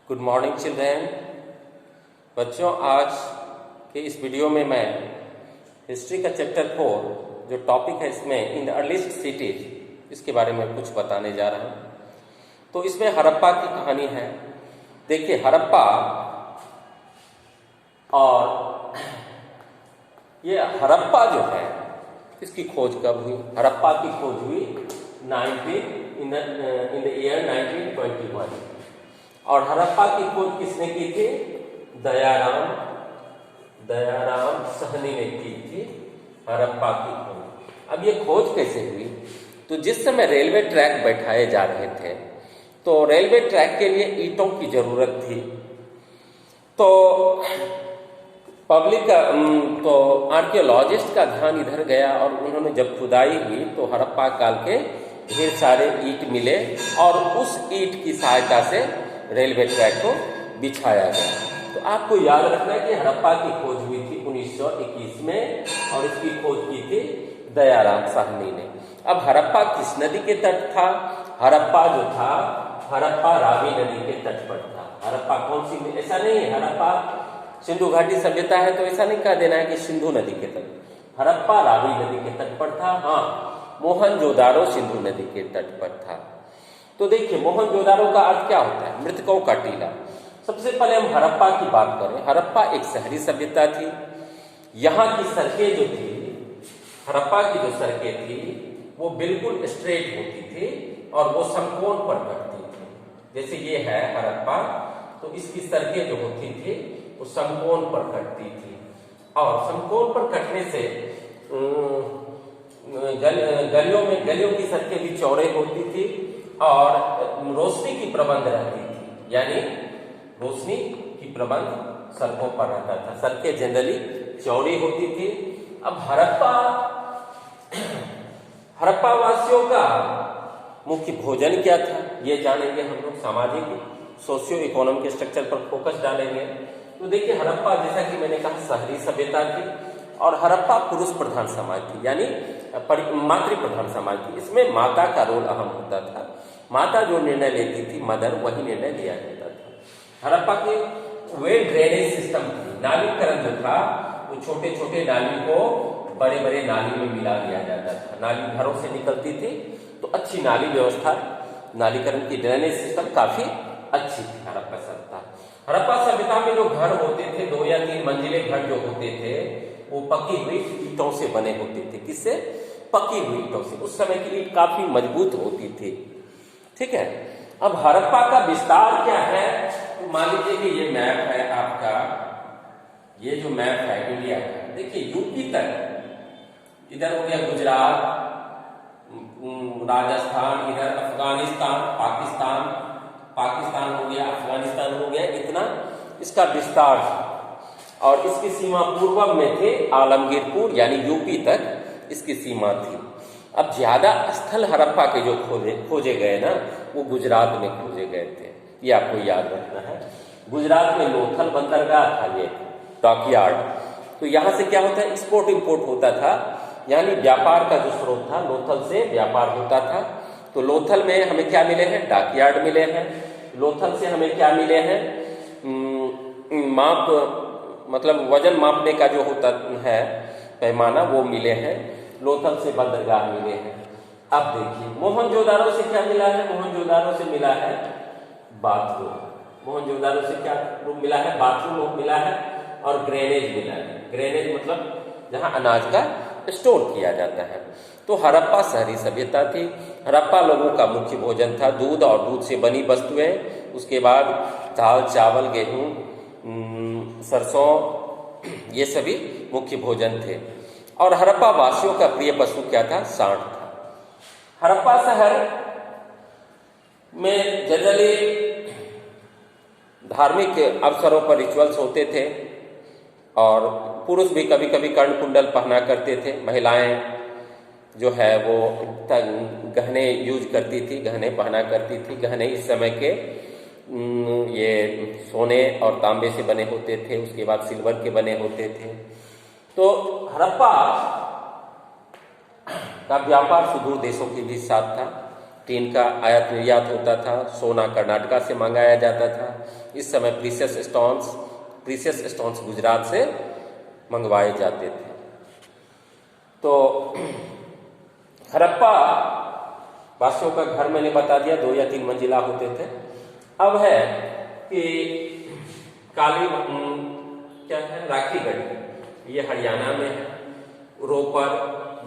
Good morning children. बच्चों, आज के इस वीडियो में मैं हिस्ट्री का चैप्टर 4 जो टॉपिक है इसमें इन द अर्लीस्ट सिटीज इसके बारे में कुछ बताने जा रहा हूँ। तो इसमें हड़प्पा की कहानी है। देखिए, हड़प्पा और ये हड़प्पा जो है इसकी खोज कब हुई? हड़प्पा की खोज हुई इन द ईयर 1921। और हड़प्पा की खोज किसने की थी? दयाराम साहनी ने की थी हड़प्पा की खोज। अब ये खोज कैसे हुई? तो जिस समय रेलवे ट्रैक बैठाए जा रहे थे तो रेलवे ट्रैक के लिए ईंटों की जरूरत थी। तो तो आर्कियोलॉजिस्ट का ध्यान इधर गया और उन्होंने जब खुदाई हुई तो हड़प्पा काल के ढेर सारे ईंट मिले और उस ईंट की सहायता से रेलवे ट्रैक को बिछाया गया। तो आपको याद रखना है कि हड़प्पा की खोज हुई थी 1921 में और इसकी खोज की थी दयाराम साहनी ने। अब हड़प्पा किस नदी के तट था? हड़प्पा जो था, हड़प्पा रावी नदी के तट पर था। हड़प्पा कौन सी? ऐसा नहीं है हड़प्पा सिंधु घाटी सभ्यता है तो ऐसा नहीं कह देना है कि सिंधु नदी के तट। हड़प्पा रावी नदी के तट पर था। हाँ, मोहनजोदारो सिंधु नदी के तट पर था। तो देखिए, मोहनजोदारो का अर्थ क्या होता है? मृतकों का टीला। सबसे पहले हम हड़प्पा की बात करें। हड़प्पा एक शहरी सभ्यता थी। यहाँ की सड़कें जो थी, हड़प्पा की जो सड़कें थी वो बिल्कुल स्ट्रेट होती थी और वो समकोण पर कटती थी। जैसे ये है हड़प्पा, तो इसकी सड़कें जो होती थी वो समकोण पर कटती थी और समकोण पर कटने से गलियों की सड़कें भी चौड़े होती थी और रोशनी की प्रबंध रहती थी, यानी रोशनी की प्रबंध सड़कों पर रहता था। सड़कें जनरली चौड़ी होती थी। अब हड़प्पा वासियों का मुख्य भोजन क्या था ये जानेंगे हम लोग। सामाजिक सोशियो इकोनॉमिक स्ट्रक्चर पर फोकस डालेंगे। तो देखिए, हड़प्पा जैसा कि मैंने कहा शहरी सभ्यता थी और हड़प्पा पुरुष प्रधान समाज थी, यानी मातृ प्रधान समाज थी। इसमें माता का रोल अहम होता था। माता जो निर्णय लेती थी, मदर, वही निर्णय लिया जाता था। हड़प्पा के वेल ड्रेनेज सिस्टम थी। नालीकरण जो था वो छोटे छोटे नाली को बड़े बड़े नाली में मिला दिया जाता था। नाली घरों से निकलती थी तो अच्छी नाली व्यवस्था, नालीकरण की ड्रेनेज सिस्टम काफी अच्छी थी हड़प्पा सभ्यता। हड़प्पा सभ्यता में जो घर होते थे, 2 या 3 मंजिले घर जो होते थे वो पकी हुई ईंटों से बने होते थे। किससे? पकी हुई ईंटों से। उस समय की ईंट काफी मजबूत होती थी। ठीक है। अब हड़प्पा का विस्तार क्या है? तो मान लीजिए कि ये मैप है आपका, ये जो मैप है इंडिया का, देखिए यूपी तक, इधर हो गया गुजरात, राजस्थान, इधर अफगानिस्तान, पाकिस्तान हो गया, अफगानिस्तान हो गया, इतना इसका विस्तार था। और इसकी सीमा पूर्व में थे आलमगीरपुर, यानी यूपी तक इसकी सीमा थी। अब ज्यादा स्थल हड़प्पा के जो खोजे गए ना, वो गुजरात में खोजे गए थे। ये आपको याद रखना है। गुजरात में लोथल बंदरगाह था, ये डॉकयार्ड। तो यहाँ से क्या होता है? एक्सपोर्ट इंपोर्ट होता था, यानी व्यापार का जो स्रोत था लोथल से व्यापार होता था। तो लोथल में हमें क्या मिले हैं? डॉकयार्ड मिले हैं। लोथल से हमें क्या मिले हैं? मतलब वजन मापने का जो होता है पैमाना, वो मिले हैं। लोथल से बंदरगाह मिले हैं। अब देखिए, मोहनजोदारो से क्या मिला है? मोहनजोदारो से मिला है बाथरूम। मोहनजोदारो से क्या मिला है? बाथरूम मिला है और ग्रेनेज मिला है। ग्रेनेज मतलब जहां अनाज का स्टोर किया जाता है। तो हड़प्पा शहरी सभ्यता थी। हड़प्पा लोगों का मुख्य भोजन था दूध और दूध से बनी वस्तुएं। उसके बाद दाल, चावल, गेहूं, सरसों, ये सभी मुख्य भोजन थे। और हड़प्पा वासियों का प्रिय पशु क्या था? सांड था। हड़प्पा शहर में जनरली धार्मिक अवसरों पर रिचुअल्स होते थे और पुरुष भी कभी कभी कर्ण कुंडल पहना करते थे। महिलाएं जो है वो गहने यूज करती थी, गहने पहना करती थी। गहने इस समय के ये सोने और तांबे से बने होते थे, उसके बाद सिल्वर के बने होते थे। तो हड़प्पा का व्यापार सुदूर देशों के भी साथ था। टीन का आयात निर्यात होता था, सोना कर्नाटका से मंगाया जाता था। इस समय प्रीसियस स्टोन्स गुजरात से मंगवाए जाते थे। तो हड़प्पा वासियों का घर मैंने बता दिया 2 या 3 मंजिला होते थे। अब है कि क्या है, राखीगढ़ी, ये हरियाणा में है। रोपर,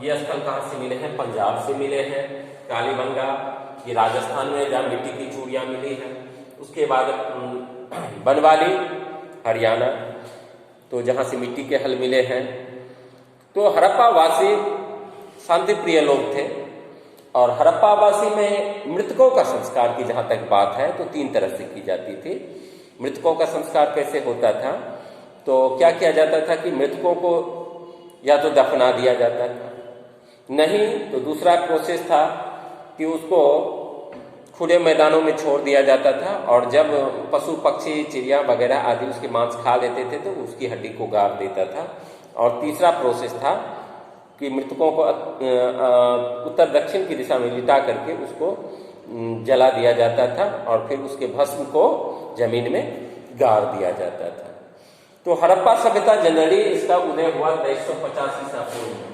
ये स्थल कहाँ से मिले हैं, पंजाब से मिले हैं। कालीबंगा, ये राजस्थान में जहाँ मिट्टी की चूड़ियाँ मिली हैं। उसके बाद बनवाली, हरियाणा, तो जहाँ से मिट्टी के हल मिले हैं। तो हड़प्पा वासी शांति प्रिय लोग थे और हड़प्पा वासी में मृतकों का संस्कार की जहाँ तक बात है तो 3 तरह से की जाती थी। मृतकों का संस्कार कैसे होता था, तो क्या किया जाता था कि मृतकों को या तो दफना दिया जाता था, नहीं तो दूसरा प्रोसेस था कि उसको खुले मैदानों में छोड़ दिया जाता था और जब पशु पक्षी चिड़िया वगैरह आदि उसके मांस खा लेते थे तो उसकी हड्डी को गाड़ देता था। और तीसरा प्रोसेस था कि मृतकों को उत्तर दक्षिण की दिशा में लिटा करके उसको जला दिया जाता था और फिर उसके भस्म को जमीन में गाड़ दिया जाता था। तो हड़प्पा सभ्यता जनरली इसका उदय हुआ 2350 ईसा पूर्व में।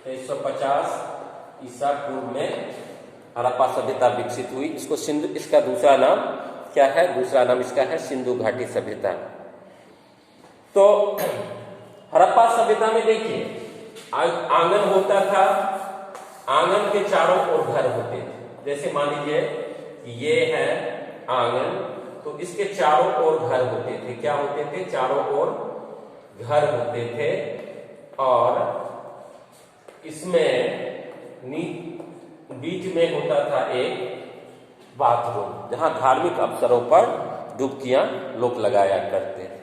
2350 ईसा पूर्व में हड़प्पा सभ्यता विकसित हुई। इसको सिंधु, इसका दूसरा नाम क्या है, दूसरा नाम इसका है सिंधु घाटी सभ्यता। तो हड़प्पा सभ्यता में देखिए आंगन होता था, आंगन के चारों ओर घर होते थे। जैसे मान लीजिए ये है आंगन, तो इसके चारों ओर घर होते थे। क्या होते थे, चारों ओर घर होते थे। और इसमें बीच में होता था एक बाथरूम, जहां धार्मिक अवसरों पर डुबकियां लोग लगाया करते थे।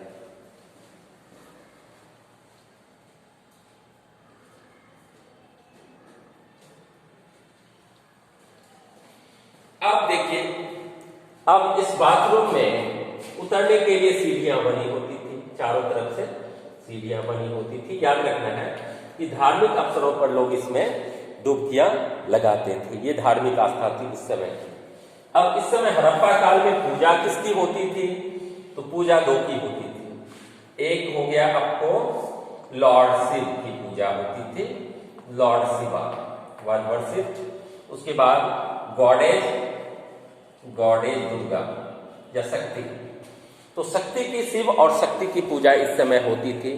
अब देखिए, अब इस बाथरूम में उतरने के लिए सीढ़ियां बनी होती थी, चारों तरफ से सीढ़ियां बनी होती थी। याद रखना है कि धार्मिक अवसरों पर लोग इसमें डुबकियां लगाते थे। ये धार्मिक आस्था थी इस समय। अब इस समय हड़प्पा काल में पूजा किसकी होती थी, तो पूजा 2 की होती थी। एक हो गया आपको लॉर्ड शिव की पूजा होती थी, लॉर्ड शिवा वाज वर्शिप्ड। उसके बाद गॉडेज दुर्गा या शक्ति, तो शक्ति की, शिव और शक्ति की पूजा इस समय होती थी।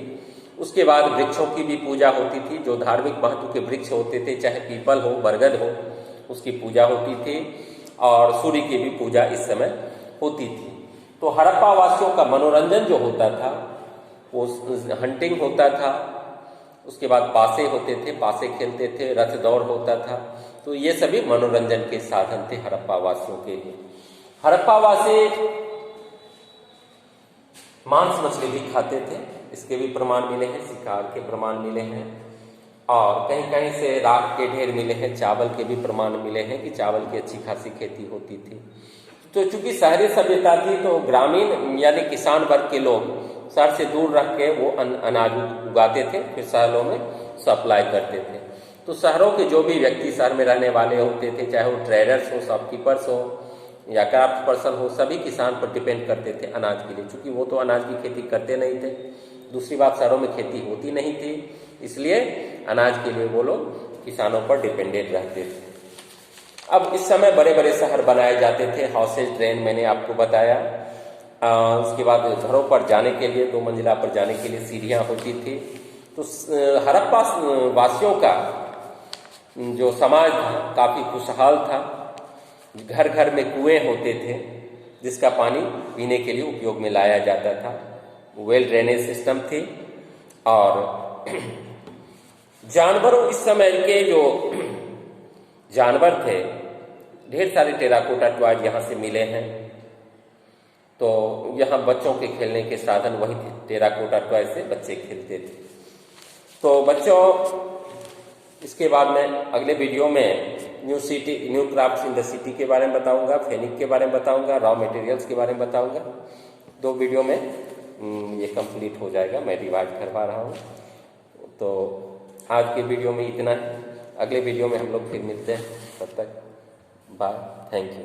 उसके बाद वृक्षों की भी पूजा होती थी, जो धार्मिक महत्व के वृक्ष होते थे, चाहे पीपल हो, बरगद हो, उसकी पूजा होती थी। और सूर्य की भी पूजा इस समय होती थी। तो हड़प्पा वासियों का मनोरंजन जो होता था वो हंटिंग होता था। उसके बाद पासे होते थे, पासे खेलते थे, रथ दौड़ होता था। तो ये सभी मनोरंजन के साधन थे हड़प्पा वासियों के लिए। हड़प्पा वासी मांस मछली भी खाते थे, इसके भी प्रमाण मिले हैं, शिकार के प्रमाण मिले हैं। और कहीं कहीं से राख के ढेर मिले हैं, चावल के भी प्रमाण मिले हैं कि चावल की अच्छी खासी खेती होती थी। तो चूंकि शहरी सभ्यता थी तो ग्रामीण यानी किसान वर्ग के लोग शहर से दूर रख के वो अनाज उगाते थे, फिर शहरों में सप्लाई करते थे। तो शहरों के जो भी व्यक्ति शहर में रहने वाले होते थे, चाहे वो ट्रेडर्स हो, शॉपकीपर्स हो या क्राफ्ट पर्सन हो, सभी किसान पर डिपेंड करते थे अनाज के लिए। चूंकि वो तो अनाज की खेती करते नहीं थे, दूसरी बात शहरों में खेती होती नहीं थी, इसलिए अनाज के लिए वो लोग किसानों पर डिपेंडेंट रहते थे। अब इस समय बड़े बड़े शहर बनाए जाते थे, हाउसेज, ट्रेन मैंने आपको बताया। उसके बाद घरों पर जाने के लिए, 2 मंजिला पर जाने के लिए सीढ़ियां होती थी। तो हड़प्पा वासियों का जो समाज काफी खुशहाल था। घर घर में कुएं होते थे जिसका पानी पीने के लिए उपयोग में लाया जाता था। वेल ड्रेनेज सिस्टम थी। और जानवरों, इस समय के जो जानवर थे, ढेर सारे टेराकोटा टॉयज यहाँ से मिले हैं। तो यहाँ बच्चों के खेलने के साधन वही थे, टेराकोटा टॉयज से बच्चे खेलते थे। तो बच्चों, इसके बाद मैं अगले वीडियो में new crafts in the city के बारे में बताऊंगा, फेनिक के बारे में बताऊंगा, रॉ मटेरियल्स के बारे में बताऊंगा। 2 वीडियो में ये कंप्लीट हो जाएगा, मैं डिवाइड करवा रहा हूँ। तो आज के वीडियो में इतना है, अगले वीडियो में हम लोग फिर मिलते हैं। तब तक बाय, थैंक यू।